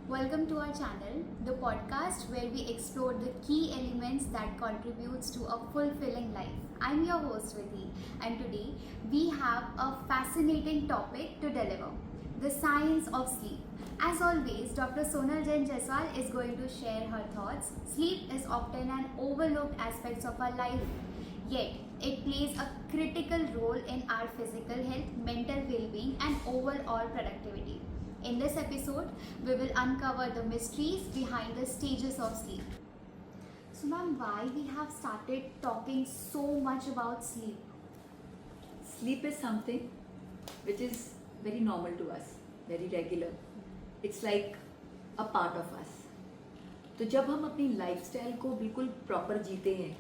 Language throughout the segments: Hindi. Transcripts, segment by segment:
Welcome to our channel, the podcast where we explore the key elements that contributes to a fulfilling life. I'm your host Vidhi, and today we have a fascinating topic to deliver: the science of sleep. As always, Dr. Sonal Jain Jaiswal is going to share her thoughts. Sleep is often an overlooked aspect of our life, yet it plays a critical role in our physical health, mental well-being, and overall productivity. In this episode, we will uncover the mysteries behind the stages of sleep. So, ma'am, why we have started talking so much about sleep? Sleep is something which is very normal to us, very regular. It's like a part of us. तो जब हम अपनी लाइफस्टाइल को बिल्कुल प्रॉपर जीते हैं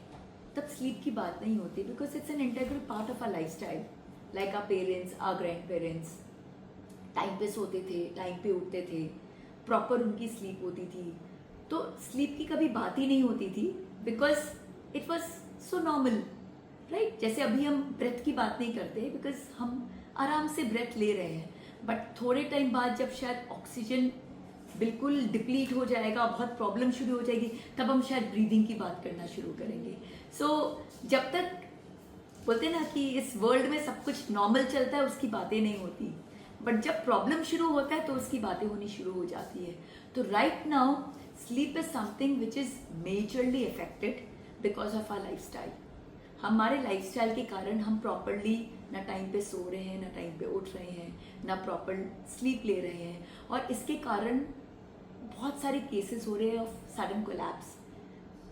तब स्लीप की बात नहीं होती because it's an integral part of our lifestyle. Like our parents, our grand parents time पे सोते थे, टाइम पे उठते थे, प्रॉपर उनकी स्लीप होती थी. तो स्लीप की कभी बात ही नहीं होती थी because it was so normal, right. जैसे अभी हम ब्रेथ की बात नहीं करते बिकॉज हम आराम से ब्रेथ ले रहे हैं, बट थोड़े टाइम बाद जब शायद ऑक्सीजन बिल्कुल डिप्लीट हो जाएगा, बहुत प्रॉब्लम शुरू हो जाएगी, तब हम शायद ब्रीदिंग की बात करना शुरू करेंगे. सो जब तक बोलते ना कि इस वर्ल्ड में सब कुछ नॉर्मल चलता है उसकी बातें नहीं होती, बट जब प्रॉब्लम शुरू होता है तो उसकी बातें होनी शुरू हो जाती है. तो right now sleep is something which is majorly affected because of our lifestyle. हमारे लाइफस्टाइल के कारण हम प्रॉपरली ना टाइम पे सो रहे हैं, ना टाइम पे उठ रहे हैं, ना प्रॉपर स्लीप ले रहे हैं, और इसके कारण बहुत सारे केसेस हो रहे हैं ऑफ सडन कोलैप्स.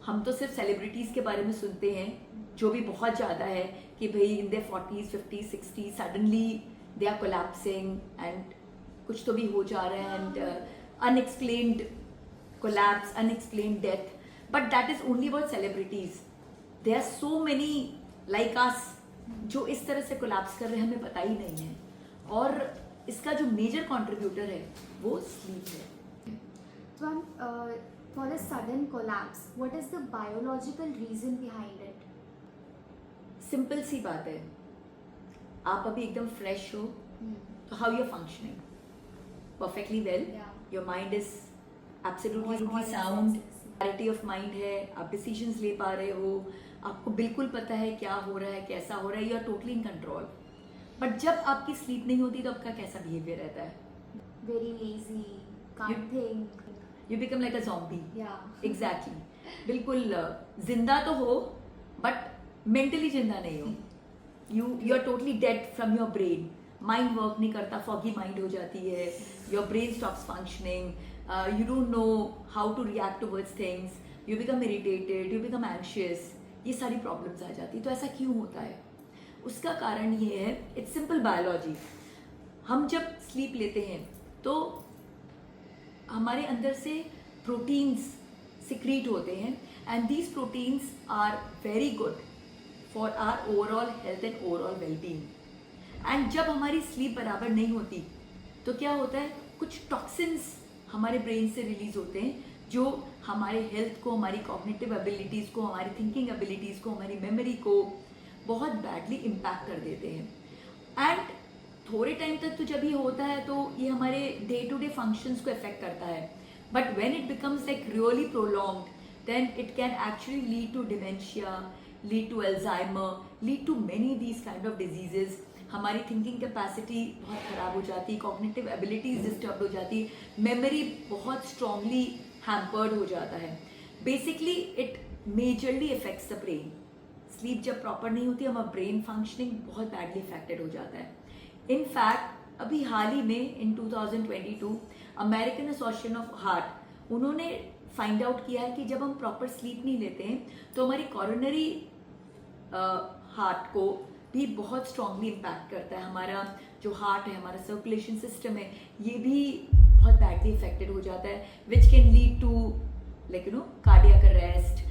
हम तो सिर्फ सेलिब्रिटीज़ के बारे में सुनते हैं जो भी बहुत ज़्यादा है कि भाई in their 40s 50s 60s suddenly they are collapsing and कुछ तो भी हो जा रहा है and unexplained collapse, unexplained death. But that is only about celebrities. There are so many like us जो इस तरह से कोलैप्स कर रहे हैं, हमें पता ही नहीं है. और इसका जो मेजर कॉन्ट्रीब्यूटर है वो स्लीप है. So, for a sudden collapse, what is the biological reason behind it? Simple सी बात है, आप अभी एकदम फ्रेश हो तो how you are functioning perfectly well, your mind is absolutely sound, clarity of mind है, आप डिसीजंस ले पा रहे हो, आपको बिल्कुल पता है क्या हो रहा है, कैसा हो रहा है, you are totally in control. But जब आपकी स्लीप नहीं होती तो आपका कैसा बिहेवियर रहता है? Very lazy, can't think. You become like a zombie. Yeah. Exactly. बिल्कुल जिंदा तो हो बट मेंटली जिंदा नहीं हो. You are totally dead from your brain. Mind work नहीं करता, फॉगी माइंड हो जाती है, your brain stops functioning, you don't know how to react towards things, you become irritated, you become anxious. ये सारी प्रॉब्लम्स आ जाती. तो ऐसा क्यों होता है? उसका कारण ये है, इट्स सिंपल बायोलॉजी. हम जब स्लीप लेते हैं तो हमारे अंदर से प्रोटीन्स सिक्रीट होते हैं and these proteins are very good for our overall health and overall wellbeing. And जब हमारी स्लीप बराबर नहीं होती तो क्या होता है, कुछ टॉक्सिन्स हमारे ब्रेन से रिलीज होते हैं जो हमारे हेल्थ को, हमारी कॉग्निटिव एबिलिटीज़ को, हमारी थिंकिंग एबिलिटीज़ को, हमारी मेमोरी को बहुत बैडली इम्पैक्ट कर देते हैं. एंड थोड़े टाइम तक तो जब ये होता है तो ये हमारे डे टू डे फंक्शंस को अफेक्ट करता है, but when it becomes like really prolonged then it can actually lead to dementia, lead to Alzheimer, lead to many these kind of diseases. हमारी थिंकिंग कैपेसिटी बहुत ख़राब हो जाती है, कॉग्निटिव एबिलिटीज डिस्टर्ब हो जाती है, मेमोरी बहुत स्ट्रांगली हैम्पर्ड हो जाता है. Basically it majorly affects the brain. Sleep जब प्रॉपर नहीं होती हमारा ब्रेन फंक्शनिंग बहुत बैडली अफेक्टेड हो जाता है. इनफैक्ट अभी हाल ही में इन 2022 अमेरिकन एसोसिएशन ऑफ हार्ट उन्होंने फाइंड आउट किया है कि जब हम प्रॉपर स्लीप नहीं लेते हैं तो हमारी कॉरोनरी हार्ट को भी बहुत स्ट्रांगली इम्पैक्ट करता है. हमारा जो हार्ट है, हमारा सर्कुलेशन सिस्टम है, ये भी बहुत बैडली अफेक्टेड हो जाता है, which can lead to like cardiac arrest,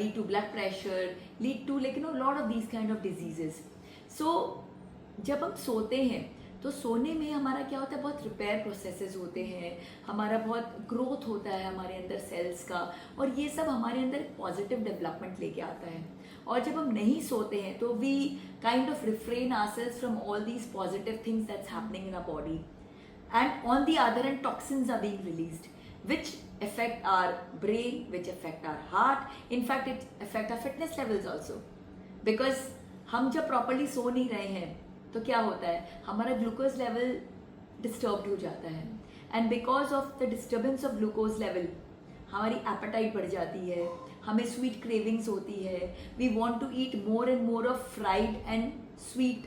lead to blood pressure, lead to like lot of these kind of diseases. So जब हम सोते हैं तो सोने में हमारा क्या होता है, बहुत रिपेयर प्रोसेसेस होते हैं, हमारा बहुत ग्रोथ होता है हमारे अंदर सेल्स का, और ये सब हमारे अंदर पॉजिटिव डेवलपमेंट लेके आता है. और जब हम नहीं सोते हैं तो we kind of refrain ourselves from all these positive things that's happening in our body. And on the other hand, toxins are being released. which affect our brain, which affect our heart. In fact, it affect our fitness levels also. Because हम जब properly सो नहीं रहे हैं तो क्या होता है, हमारा ग्लूकोज लेवल डिस्टर्ब्ड हो जाता है, and because of the disturbance of glucose level हमारी एपेटाइट बढ़ जाती है, हमें स्वीट क्रेविंग्स होती है, we want to eat more and more of fried and sweet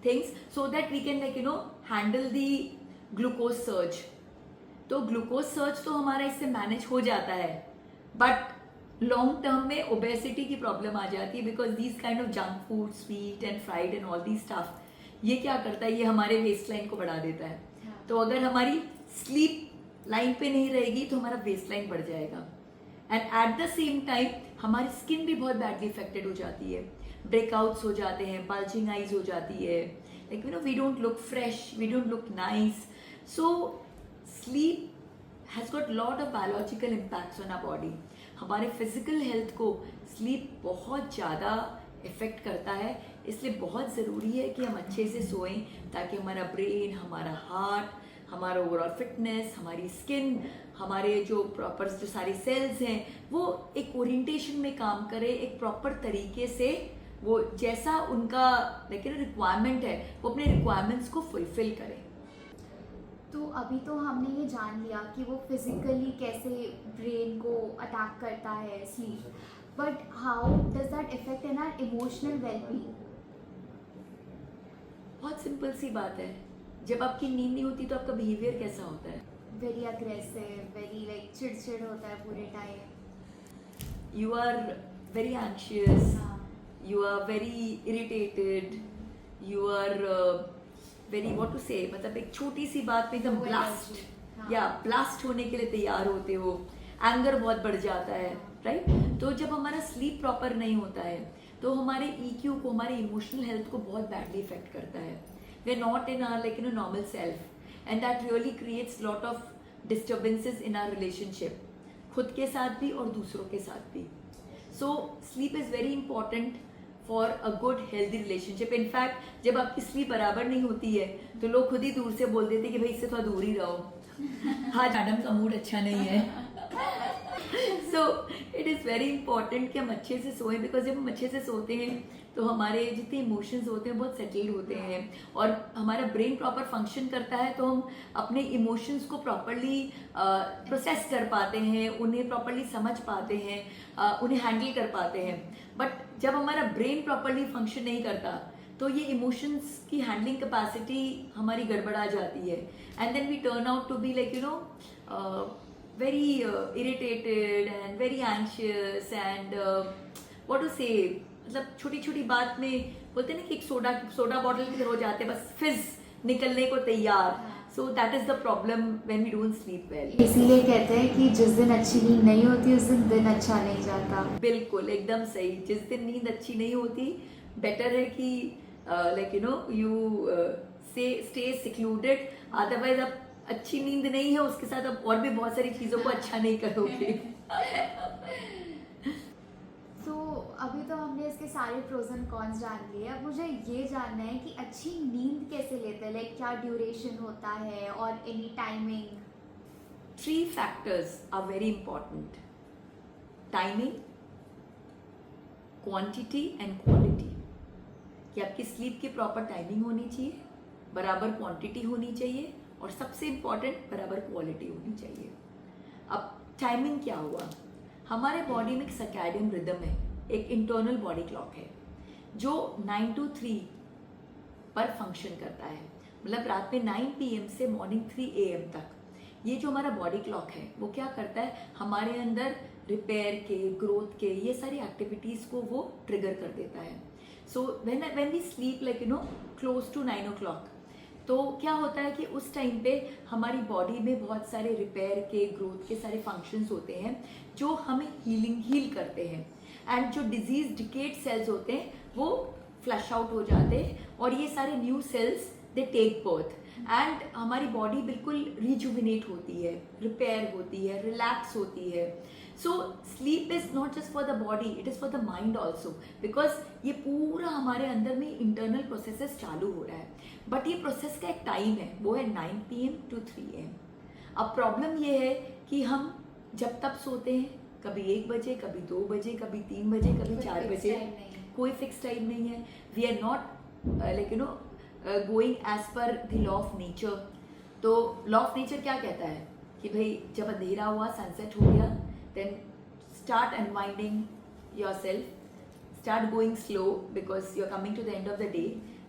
things so that we can like handle the glucose surge. तो ग्लूकोज सर्ज तो हमारा इससे मैनेज हो जाता है, बट लॉन्ग टर्म में ओबेसिटी की प्रॉब्लम आ जाती है, because these kind of junk food, sweet and fried and all the stuff, ये क्या करता है, ये हमारे वेस्ट लाइन को बढ़ा देता है. तो अगर हमारी स्लीप लाइन पे नहीं रहेगी तो हमारा वेस्ट लाइन बढ़ जाएगा, and at the same time हमारी स्किन भी बहुत बैडली इफेक्टेड हो जाती है, ब्रेकआउट्स हो जाते हैं, बल्जिंग आईज हो जाती है, like we don't look fresh, we don't look nice. So sleep has got lot of biological impacts on our body. हमारे फिजिकल हेल्थ को स्लीप बहुत ज़्यादा इफेक्ट करता है, इसलिए बहुत ज़रूरी है कि हम अच्छे से सोएं ताकि हमारा ब्रेन, हमारा हार्ट, हमारा ओवरऑल फिटनेस, हमारी स्किन, हमारे जो प्रॉपर जो सारे सेल्स हैं वो एक ओरिएंटेशन में काम करे, एक प्रॉपर तरीके से, वो जैसा उनका लेकिन रिक्वायरमेंट है वो अपने रिक्वायरमेंट्स को फुलफिल करें. तो अभी तो हमने ये जान लिया कि वो फिजिकली कैसे ब्रेन को अटैक करता है sleep, but how does that effect in our emotional wellbeing? बहुत सिंपल सी बात है, जब आपकी नींद नहीं होती तो आपका बिहेवियर कैसा होता है? वेरी अग्रेसिव, वेरी लाइक चिड़चिड़ होता है पूरे time. You are very anxious, हाँ. you are very irritated, you are very what to say, मतलब एक छोटी सी बात में एकदम Low ब्लास्ट energy, हाँ. या ब्लास्ट होने के लिए तैयार होते हो, एंगर बहुत बढ़ जाता है, राइट? तो जब हमारा स्लीप प्रॉपर नहीं होता है तो हमारे EQ को, हमारे इमोशनल हेल्थ को बहुत बैडली इफेक्ट करता है. We are not in our like normal self, and that really creates lot of disturbances in our relationship, खुद के साथ भी और दूसरों के साथ भी. So sleep is very important for a good healthy relationship. In fact जब आपकी स्लीप बराबर नहीं होती है तो लोग खुद ही दूर से बोल देते कि भाई इससे थोड़ा दूर ही रहो, हाँ मैडम का मूड अच्छा नहीं है. So it is very important कि हम अच्छे से सोएं, बिकॉज जब हम अच्छे से सोते हैं तो हमारे जितने इमोशंस होते हैं बहुत सेटल्ड होते हैं, और हमारा ब्रेन प्रॉपर फंक्शन करता है, तो हम अपने इमोशंस को प्रॉपरली प्रोसेस कर पाते हैं, उन्हें प्रॉपरली समझ पाते हैं, उन्हें हैंडल कर पाते हैं. बट जब हमारा ब्रेन प्रॉपरली फंक्शन नहीं करता तो ये इमोशंस की हैंडलिंग कैपेसिटी हमारी गड़बड़ा जाती है, and then we turn out to be like very irritated and very anxious and what to say, मतलब छोटी छोटी बात में बोलते हैं ना कि एक सोडा बॉटल की तरह हो जाते हैं, बस फिज निकलने को तैयार. So that is the problem when we don't sleep well. इसीलिए कहते हैं कि जिस दिन अच्छी नींद नहीं होती उस दिन अच्छा नहीं जाता. बिल्कुल एकदम सही. जिस दिन नींद अच्छी नहीं होती, बेटर है कि like you stay secluded, otherwise आप अच्छी नींद नहीं है उसके साथ आप और भी बहुत सारी चीज़ों को अच्छा नहीं करोगे. तो अभी तो हमने इसके सारे प्रोज एंड कॉन्स जान लिए, अब मुझे ये जानना है कि अच्छी नींद कैसे लेते हैं, लाइक क्या ड्यूरेशन होता है और any timing? 3 factors are very important: timing, quantity and quality. कि आपकी स्लीप की प्रॉपर टाइमिंग होनी चाहिए, बराबर क्वांटिटी होनी चाहिए, और सबसे इम्पॉर्टेंट बराबर क्वालिटी होनी चाहिए. अब टाइमिंग क्या हुआ, हमारे बॉडी में एक सर्कैडियन रिदम है, एक इंटरनल बॉडी क्लॉक है जो 9 to 3 पर फंक्शन करता है. मतलब रात में 9 PM से मॉर्निंग 3 AM तक ये जो हमारा बॉडी क्लॉक है वो क्या करता है, हमारे अंदर रिपेयर के, ग्रोथ के, ये सारी एक्टिविटीज़ को वो ट्रिगर कर देता है. So when we sleep like close to 9 o'clock, तो क्या होता है कि उस टाइम पे हमारी बॉडी में बहुत सारे रिपेयर के, ग्रोथ के सारे फंक्शंस होते हैं जो हमें हील करते हैं, एंड जो डिजीज डिकेड सेल्स होते हैं वो फ्लश आउट हो जाते हैं, और ये सारे new cells they take birth, and हमारी बॉडी बिल्कुल रिजुविनेट होती है, रिपेयर होती है, रिलैक्स होती है. So sleep is not just for the body, it is for the mind also, because ये पूरा हमारे अंदर में इंटरनल प्रोसेसेस चालू हो रहा है. बट ये प्रोसेस का एक टाइम है, वो है 9 PM to 3 AM. अब प्रॉब्लम ये है कि हम जब तब सोते हैं, कभी 1 बजे, कभी 2 बजे, कभी 3 बजे, कभी कोई 4 fixed बजे, time नहीं है। कोई फिक्स टाइम नहीं है. We are not like you know going as per the law of nature. तो लॉ ऑफ नेचर क्या कहता है कि भाई जब अंधेरा हुआ, सनसेट हो गया, then start unwinding yourself, start going slow because you are coming to the end of the day,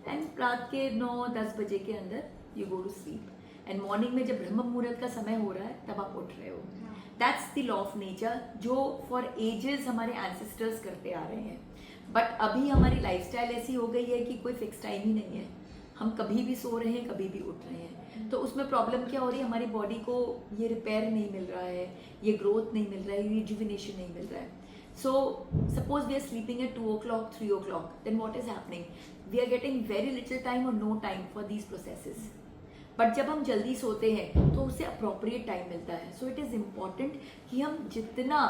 and रात के 9-10 बजे के अंदर you go to sleep. And morning में जब ब्रह्म मुहूर्त का समय हो रहा है तब आप उठ रहे हो. That's the law of nature जो फॉर एजेस हमारे एंसेस्टर्स करते आ रहे हैं. बट अभी हमारी लाइफस्टाइल ऐसी हो गई है कि कोई फिक्स टाइम ही नहीं है. हम कभी भी सो रहे हैं, कभी भी उठ रहे हैं. तो उसमें प्रॉब्लम क्या हो रही है, हमारी बॉडी को ये रिपेयर नहीं मिल रहा है, ये ग्रोथ नहीं मिल रहा है, रिजुविनेशन नहीं मिल रहा है. So suppose we are sleeping at 2 o'clock, 3 o'clock, then what is happening, we are getting very little time और no time for these processes. But जब हम जल्दी सोते हैं तो उससे अप्रोप्रिएट टाइम मिलता है. सो इट इज़ इम्पॉर्टेंट कि हम जितना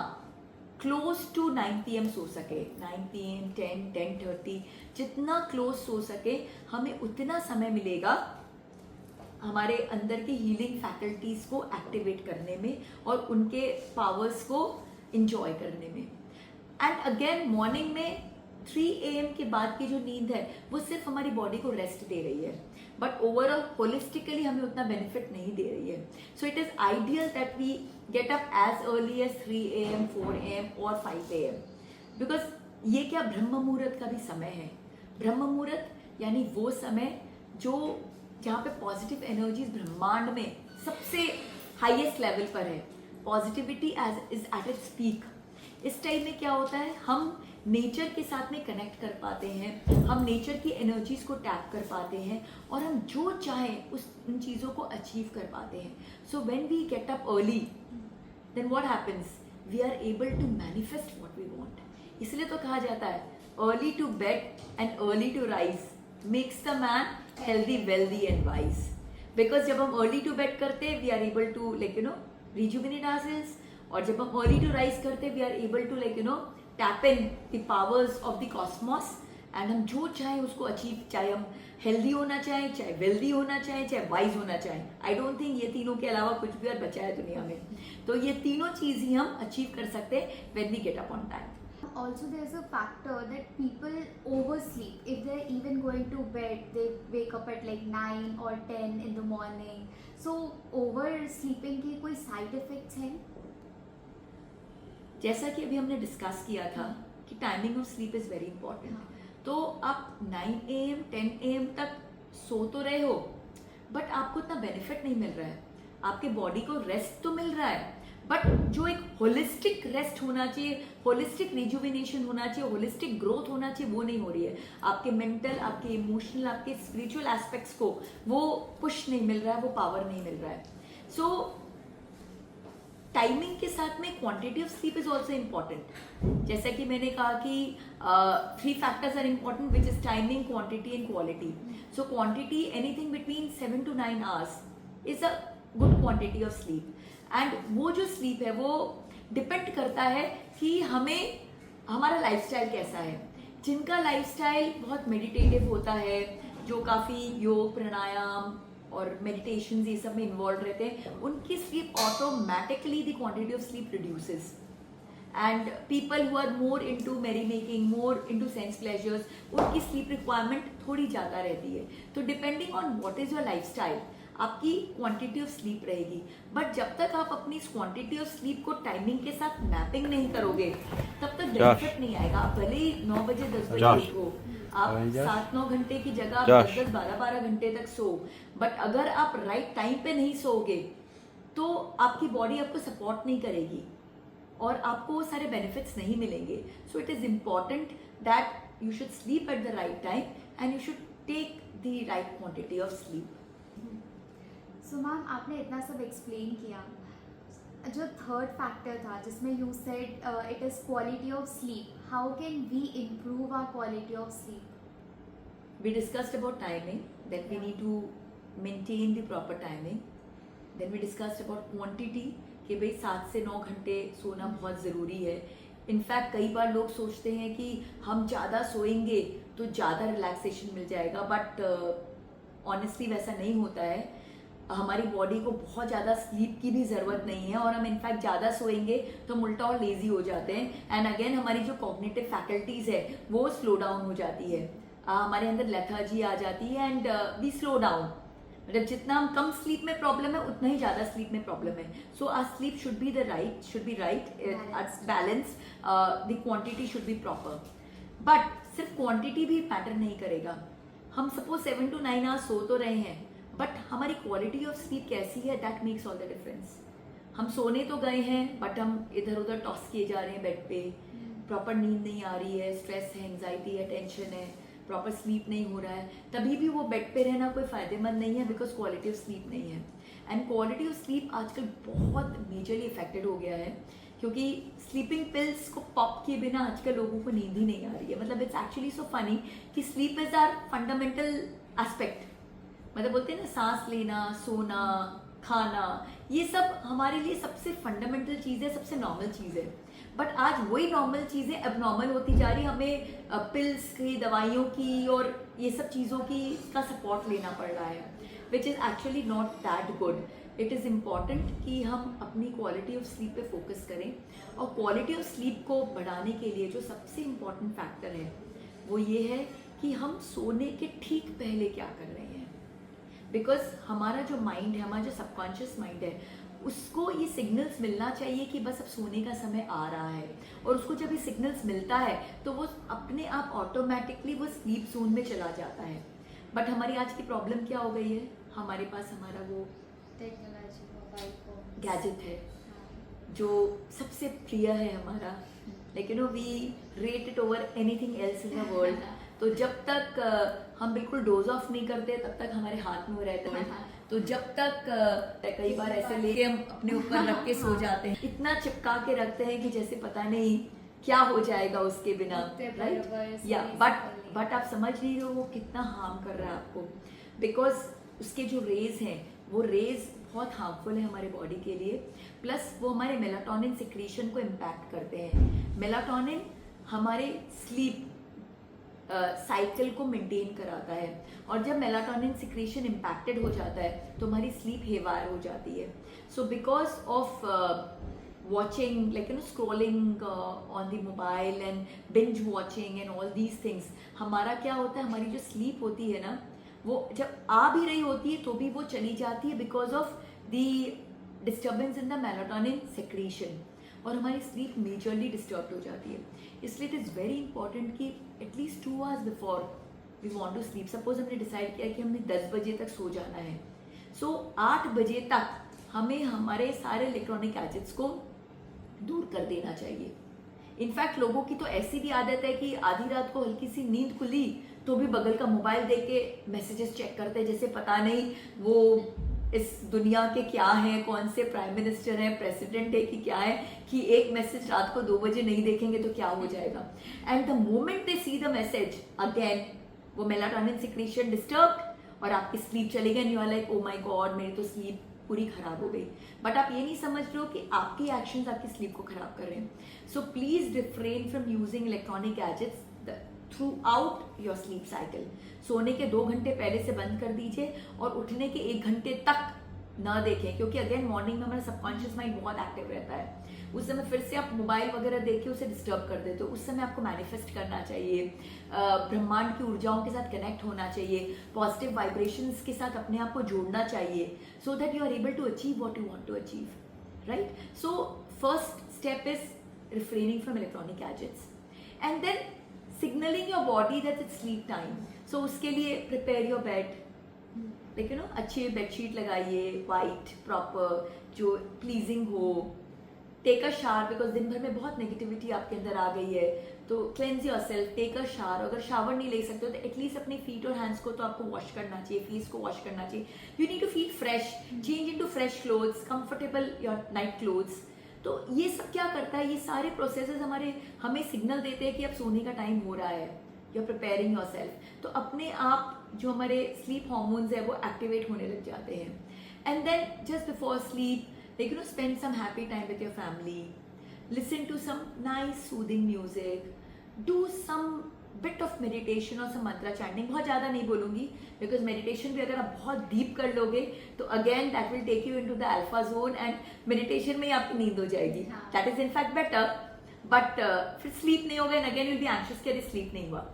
क्लोज टू 9 PM सो सके, 9 PM, 10, 10:30, जितना क्लोज सो सके, हमें उतना समय मिलेगा हमारे अंदर की हीलिंग फैकल्टीज को एक्टिवेट करने में और उनके पावर्स को इंजॉय करने में. एंड अगेन मॉर्निंग में 3 AM के बाद की जो नींद है वो सिर्फ हमारी बॉडी को रेस्ट दे रही है, बट ओवरऑल होलिस्टिकली हमें उतना बेनिफिट नहीं दे रही है. So it is ideal that we get up as early as 3 AM, 4 AM और 5 AM, बिकॉज ये क्या ब्रह्म मुहूर्त का भी समय है. ब्रह्म मुहूर्त यानी वो समय जो जहाँ पे पॉजिटिव एनर्जीज ब्रह्मांड में सबसे हाईएस्ट लेवल पर है. Positivity as is at its peak. इस टाइम में क्या होता है, हम नेचर के साथ में कनेक्ट कर पाते हैं, हम नेचर की एनर्जीज को टैप कर पाते हैं और हम जो चाहें उन चीज़ों को अचीव कर पाते हैं. So when we get up early, then what happens, we are able to manifest what we want. इसलिए तो कहा जाता है early to bed and early to rise makes the man healthy, wealthy and wise. Because जब हम अर्ली टू बेड करते we are able to like you know rejuvenate ourselves, और जब हम अर्ली टू राइज करते we are able to like you no tap in the powers of the Cosmos, and हम जो चाहें उसको अचीव, चाहे हम हेल्दी होना चाहें, चाहे वेल्दी होना चाहें, चाहे वाइज होना चाहें. आई डोंट थिंक ये तीनों के अलावा कुछ भी और बचा है दुनिया में. तो ये तीनों चीज़ ही हम अचीव कर सकते हैं when we get up on time. Also, there's a factor that people oversleep. If they're even going to bed, they wake up at like 9 or 10 in the morning. So, oversleeping के कोई side effects हैं? जैसा कि अभी हमने डिस्कस किया था कि timing of sleep is very important. तो आप 9 AM, 10 AM तक सो तो रहे हो, बट आपको इतना बेनिफिट नहीं मिल रहा है. आपके बॉडी को रेस्ट तो मिल रहा है, बट जो एक होलिस्टिक रेस्ट होना चाहिए, होलिस्टिक रिजुविनेशन होना चाहिए, होलिस्टिक ग्रोथ होना चाहिए, वो नहीं हो रही है. आपके मेंटल, आपके इमोशनल, आपके स्पिरिचुअल एस्पेक्ट्स को वो पुश नहीं मिल रहा है, वो पावर नहीं मिल रहा है. सो टाइमिंग के साथ में quantity of sleep is also important. जैसा कि मैंने कहा कि 3 factors are important, which is timing, quantity and quality. So quantity, anything between 7 to 9 hours is a good quantity of sleep. And वो जो स्लीप है वो डिपेंड करता है कि हमें हमारा लाइफस्टाइल कैसा है. जिनका लाइफस्टाइल बहुत मेडिटेटिव होता है, जो काफ़ी योग, प्राणायाम और मेडिटेशन ये सब में इन्वॉल्व रहते हैं, उनकी sleep automatically the quantity of sleep reduces. And people who are more into merry making, more into sense pleasures, उनकी स्लीप रिक्वायरमेंट थोड़ी ज़्यादा रहती है. तो depending on what is your lifestyle, आपकी क्वांटिटी ऑफ स्लीप रहेगी. बट जब तक आप अपनी क्वांटिटी ऑफ स्लीप को टाइमिंग के साथ मैपिंग नहीं करोगे, तब तक बेनिफिट नहीं आएगा. आप भले ही 9 बजे 10 बजे उठो, आप 7-9 घंटे की जगह 10-10, 12-12 घंटे तक सो, बट अगर आप राइट टाइम पे नहीं सोओगे तो आपकी बॉडी आपको सपोर्ट नहीं करेगी और आपको वो सारे बेनिफिट्स नहीं मिलेंगे. So it is important that you should sleep at the right time and you should take the right quantity of sleep. So ma'am, आपने इतना सब एक्सप्लेन किया. जो थर्ड फैक्टर था जिसमें you said it is quality of sleep, how can we improve our quality of sleep? We discussed about timing, that we need to maintain the proper timing. Then we discussed about quantity, कि भाई 7 से 9 घंटे सोना बहुत ज़रूरी है. इनफैक्ट कई बार लोग सोचते हैं कि हम ज़्यादा सोएंगे तो ज़्यादा रिलैक्सेशन मिल जाएगा, बट ऑनेस्टली वैसा नहीं होता है. हमारी बॉडी को बहुत ज़्यादा स्लीप की भी ज़रूरत नहीं है, और हम इनफैक्ट ज़्यादा सोएंगे तो हम उल्टा और लेज़ी हो जाते हैं। एंड अगेन हमारी जो कॉग्निटिव फैकल्टीज़ है वो स्लो डाउन हो जाती है, हमारे अंदर लेथर्जी आ जाती है, एंड वी स्लो डाउन। मतलब जितना हम कम स्लीप में प्रॉब्लम है उतना ही ज़्यादा स्लीप में प्रॉब्लम है। So our sleep should be right, balance, the quantity should be proper. But सिर्फ क्वांटिटी भी मैटर नहीं करेगा। हम सपोज 7 to 9 आवर्स सो तो रहे हैं, बट हमारी क्वालिटी ऑफ स्लीप कैसी है, that makes all the difference. हम सोने तो गए हैं बट हम इधर उधर टॉस किए जा रहे हैं बेड पे, प्रॉपर नींद नहीं आ रही है, स्ट्रेस है, एंजाइटी है, टेंशन है, प्रॉपर स्लीप नहीं हो रहा है, तभी भी वो बेड पे रहना कोई फायदेमंद नहीं है, बिकॉज क्वालिटी ऑफ स्लीप नहीं है। एंड क्वालिटी ऑफ स्लीप आजकल बहुत मेजरली इफेक्टेड हो गया है, क्योंकि स्लीपिंग पिल्स को पॉप किए बिना आजकल लोगों को नींद ही नहीं आ रही है। मतलब इट्स एक्चुअली सो फनी कि sleep is our fundamental aspect. मतलब बोलते हैं ना, सांस लेना, सोना, खाना, ये सब हमारे लिए सबसे फंडामेंटल चीज़ है, सबसे नॉर्मल चीज़ है। बट आज वही नॉर्मल चीज़ें अब नॉर्मल होती जा रही, हमें पिल्स की, दवाइयों की और ये सब चीज़ों की का सपोर्ट लेना पड़ रहा है, which is actually not that good. It is important कि हम अपनी क्वालिटी ऑफ स्लीप पे फोकस करें, और क्वालिटी ऑफ स्लीप को बढ़ाने के लिए जो सबसे इम्पॉर्टेंट फैक्टर है वो ये है कि हम सोने के ठीक पहले क्या कर रहे हैं। बिकॉज हमारा जो माइंड है, हमारा जो सबकॉन्शियस माइंड है, उसको ये सिग्नल्स मिलना चाहिए कि बस अब सोने का समय आ रहा है, और उसको जब ये सिग्नल्स मिलता है तो वो अपने आप ऑटोमेटिकली वो स्लीप जोन में चला जाता है। बट हमारी आज की प्रॉब्लम क्या हो गई है, हमारे पास हमारा वो टेक्नोलॉजी, मोबाइल फोन, गैजेट है जो सबसे प्रिय है हमारा, लेकिन no we rate it over anything else in the world. तो जब तक हम बिल्कुल डोज ऑफ नहीं करते तब तक हमारे हाथ में वो रहता है। तो जब तक कई बार ऐसे लेके हम अपने ऊपर रख के सो जाते हैं, इतना चिपका के रखते हैं कि जैसे पता नहीं क्या हो जाएगा उसके बिना, राइट? या बट आप समझ नहीं रहे हो वो कितना हार्म कर रहा है आपको, बिकॉज उसके जो रेज हैं वो रेज बहुत हार्मफुल है हमारे बॉडी के लिए। प्लस वो हमारे मेलाटोनिन सिक्रीशन को इम्पैक्ट करते हैं। मेलाटोनिन हमारे स्लीप साइकिल को मेंटेन कराता है, और जब मेलाटोनिन सिक्रीशन इम्पैक्टेड हो जाता है तो हमारी स्लीप हेवार हो जाती है। So because of watching, like scrolling on the mobile and binge watching and all these things, हमारा क्या होता है, हमारी जो स्लीप होती है ना, वो जब आ भी रही होती है तो भी वो चली जाती है because of the disturbance in the melatonin secretion, और हमारी स्लीप मेजरली डिस्टर्ब हो जाती है। इसलिए इट इज़ वेरी इंपॉर्टेंट कि at least 2 hours before we want to sleep, suppose हमने डिसाइड किया कि हमने 10 बजे तक सो जाना है, सो 8 बजे तक हमें हमारे सारे इलेक्ट्रॉनिक गैजेट्स को दूर कर देना चाहिए। इनफैक्ट लोगों की तो ऐसी भी आदत है कि आधी रात को हल्की सी नींद खुली तो भी बगल का मोबाइल देख के मैसेजेस चेक करते हैं, जैसे पता नहीं वो इस दुनिया के क्या हैं, कौन से प्राइम मिनिस्टर हैं, प्रेसिडेंट है कि क्या है, कि एक मैसेज रात को 2 बजे नहीं देखेंगे तो क्या हो जाएगा। And the moment they see the message again, वो मेलाटोनिन सिक्रीशन डिस्टर्ब और आपकी स्लीप चली गई, you are like oh my God, मेरी तो स्लीप पूरी खराब हो गई। बट आप ये नहीं समझ रहे हो कि आपकी एक्शंस आपकी स्लीप को खराब कर रहे हैं। So please refrain from using electronic gadgets through out your sleep cycle. सोने के 2 घंटे पहले से बंद कर दीजिए और उठने के 1 घंटे तक ना देखें, क्योंकि अगेन मॉर्निंग में हमारा सबकॉन्शियस माइंड बहुत एक्टिव रहता है। उस समय फिर से आप मोबाइल वगैरह देख के उसे डिस्टर्ब कर देते हो। उस समय आपको मैनिफेस्ट करना चाहिए, ब्रह्मांड की ऊर्जाओं के साथ कनेक्ट होना चाहिए, पॉजिटिव वाइब्रेशंस के साथ अपने आप को जोड़ना चाहिए, so that you are able to achieve what you want to achieve, right? So first step is refraining from electronic gadgets and then signalling your body that it's sleep time. So उसके लिए प्रिपेयर योर बेड, लाइक अच्छे बेडशीट लगाइए, वाइट प्रॉपर, जो प्लीजिंग हो। टेक अ शावर, बिकॉज दिन भर में बहुत नेगेटिविटी आपके अंदर आ गई है, तो cleanse yourself, take a shower. अगर शावर नहीं ले सकते हो तो एटलीस्ट अपने फीट और हैंड्स को तो आपको वॉश करना चाहिए, फेस को वॉश करना चाहिए। You need to feel fresh, change into fresh clothes, comfortable your night clothes. तो ये सब क्या करता है, ये सारे प्रोसेसेस हमें सिग्नल देते हैं कि अब सोने का टाइम हो रहा है, you are preparing yourself. तो अपने आप जो हमारे स्लीप हार्मोन्स है वो एक्टिवेट होने लग जाते हैं। And then just before sleep, like spend some happy time with your family, listen to some nice soothing music, do some bit of meditation और सम मंत्रा चैंटिंग, बहुत ज़्यादा नहीं बोलूँगी बिकॉज मेडिटेशन भी अगर आप बहुत डीप कर लोगे तो again that will take you into the alpha zone and meditation में ही आपकी नींद हो जाएगी. That is in fact better, but फिर स्लीप नहीं होगा and again will be anxious कि अरे स्लीप नहीं हुआ,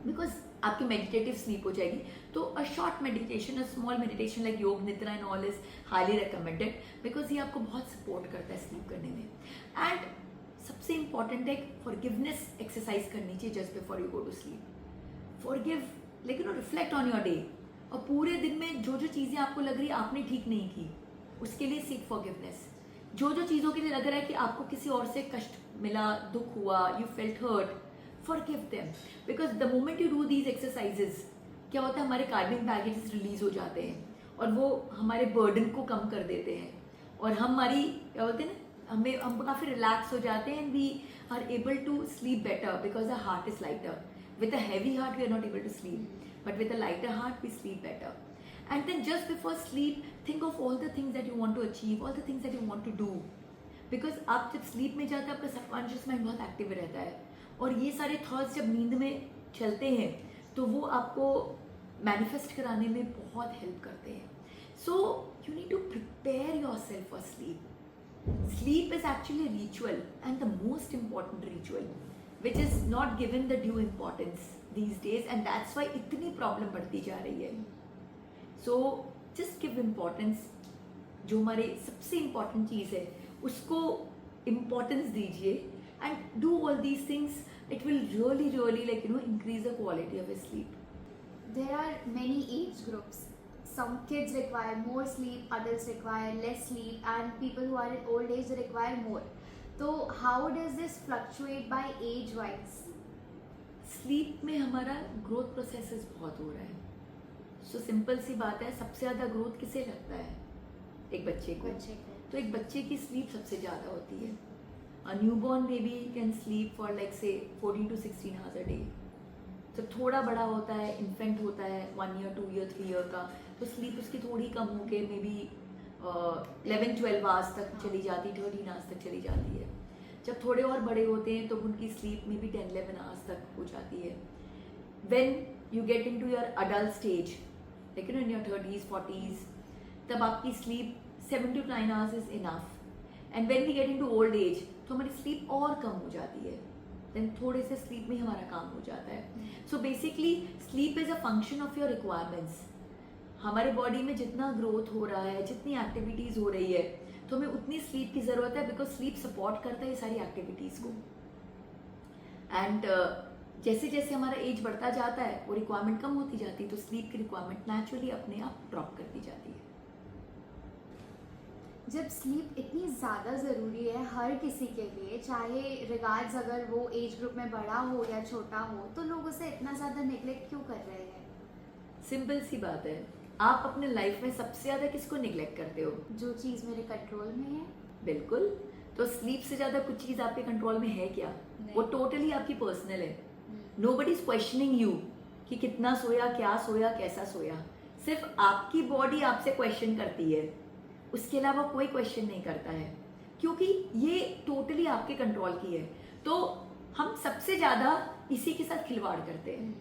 बिकॉज आपकी मेडिटेटिव स्लीप हो जाएगी. तो a short meditation, a small meditation like योग निद्रा and all is highly recommended because ये आपको बहुत सपोर्ट करता है स्लीप करने में. एंड सबसे इंपॉर्टेंट है फॉरगिवनेस एक्सरसाइज करनी चाहिए just before you go to sleep. Forgive, लेकिन रिफ्लेक्ट ऑन योर डे, और पूरे दिन में जो जो चीज़ें आपको लग रही है आपने ठीक नहीं की उसके लिए सीक फॉरगिवनेस. जो जो चीज़ों के लिए लग रहा है कि आपको किसी और से कष्ट मिला, दुख हुआ, you felt hurt, forgive them, because the moment you do these exercises क्या होता है, हमारे कार्बिक बैगेज रिलीज हो जाते हैं और वो हमारे बर्डन को कम कर देते हैं और हमारी क्या बोलते हैं ना, हम काफ़ी रिलैक्स हो जाते हैं and we are able to sleep better because the heart is lighter. With a heavy heart we are not able to sleep, but with a lighter heart we sleep better. And then just before sleep think of all the things that you want to achieve, all the things that you want to do, because आप जब स्लीप में जाते हैं आपका सबकॉन्शियस माइंड बहुत एक्टिव रहता है और ये सारे थॉट्स जब नींद में चलते हैं तो वो आपको मैनिफेस्ट कराने में बहुत हेल्प करते हैं. So you need to prepare yourself for sleep. Sleep is actually ritual and the most important ritual which is not given the due importance these days and that's why इतनी प्रॉब्लम बढ़ती जा रही है. So just give importance. जो हमारे सबसे इम्पॉर्टेंट चीज़ है उसको इम्पॉर्टेंस दीजिए and do all these things. It will really like increase the quality of his sleep. There are many age groups. Some kids require more sleep, adults require less sleep, and people who are in old age require more. So how does this fluctuate by age wise? Sleep में हमारा growth processes बहुत हो रहा है. So simple सी बात है, सबसे ज़्यादा growth किसे लगता है? एक बच्चे को. तो एक बच्चे की sleep सबसे ज़्यादा होती है. A newborn baby can sleep for like say 14 to 16 hours a day. तो थोड़ा बड़ा होता है, इन्फेंट होता है 1 year, 2 year, 3 year का, तो स्लीप उसकी थोड़ी कम होके मे बी 11-12 आवर्स तक चली जाती, 13 आवर्स तक चली जाती है. जब थोड़े और बड़े होते हैं तो उनकी स्लीप में भी 10-11 आवर्स तक हो जाती है. When you get into your adult stage, like in your 30s, 40s, तब आपकी sleep 7 to 9 hours is enough. And when we get into old age, तो हमारी स्लीप और कम हो जाती है. देन थोड़े से स्लीप में ही हमारा काम हो जाता है. So basically sleep is a function of your requirements. हमारे बॉडी में जितना ग्रोथ हो रहा है, जितनी एक्टिविटीज़ हो रही है, तो हमें उतनी स्लीप की ज़रूरत है बिकॉज स्लीप सपोर्ट करता है ये सारी एक्टिविटीज़ को. एंड जैसे जैसे हमारा एज बढ़ता जाता है वो रिक्वायरमेंट कम होती जाती है, तो स्लीप की रिक्वायरमेंट नेचुरली अपने आप ड्रॉप करती जाती है. जब स्लीप इतनी ज़्यादा ज़रूरी है हर किसी के लिए, चाहे रिगार्ड्स अगर वो एज ग्रुप में बड़ा हो या छोटा हो, तो लोग उसे इतना ज़्यादा नेग्लेक्ट क्यों कर रहे हैं? सिंपल सी बात है, आप अपने लाइफ में सबसे ज़्यादा किसको निगलेक्ट करते हो? जो चीज़ मेरे कंट्रोल में है. बिल्कुल. तो स्लीप से ज़्यादा कुछ चीज़ आपके कंट्रोल में है क्या? वो टोटली आपकी पर्सनल है. नोबडी इज क्वेश्चनिंग यू कि कितना सोया, क्या सोया, कैसा सोया. सिर्फ आपकी बॉडी आपसे क्वेश्चन करती है, उसके अलावा कोई क्वेश्चन नहीं करता है, क्योंकि ये टोटली आपके कंट्रोल की है. तो हम सबसे ज़्यादा इसी के साथ खिलवाड़ करते हैं.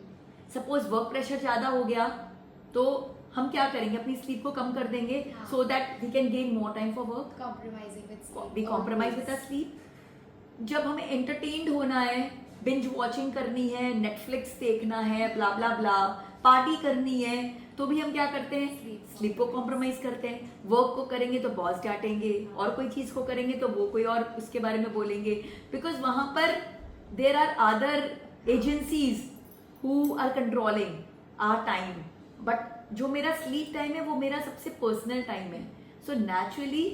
सपोज वर्क प्रेशर ज़्यादा हो गया तो हम क्या करेंगे, अपनी स्लीप को कम कर देंगे so that we can gain more time for work. Compromising with sleep. We compromise with our sleep. जब हमें एंटरटेन्ड होना है, बिंज वॉचिंग करनी है, नेटफ्लिक्स देखना है, ब्ला ब्ला ब्ला, पार्टी करनी है, तो भी हम क्या करते हैं, स्लीप को कॉम्प्रोमाइज करते हैं. वर्क को करेंगे तो बॉस डांटेंगे, और कोई चीज़ को करेंगे तो वो कोई और उसके बारे में बोलेंगे, बिकॉज वहाँ पर there are other agencies who are controlling our time. But जो मेरा स्लीप टाइम है वो मेरा सबसे पर्सनल टाइम है. सो नेचुरली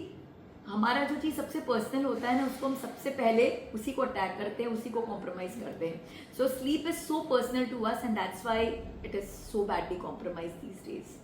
हमारा जो चीज़ सबसे पर्सनल होता है ना, उसको हम सबसे पहले उसी को अटैक करते हैं, उसी को कॉम्प्रोमाइज करते हैं. So sleep is so personal to us and that's why it is so badly compromise these days.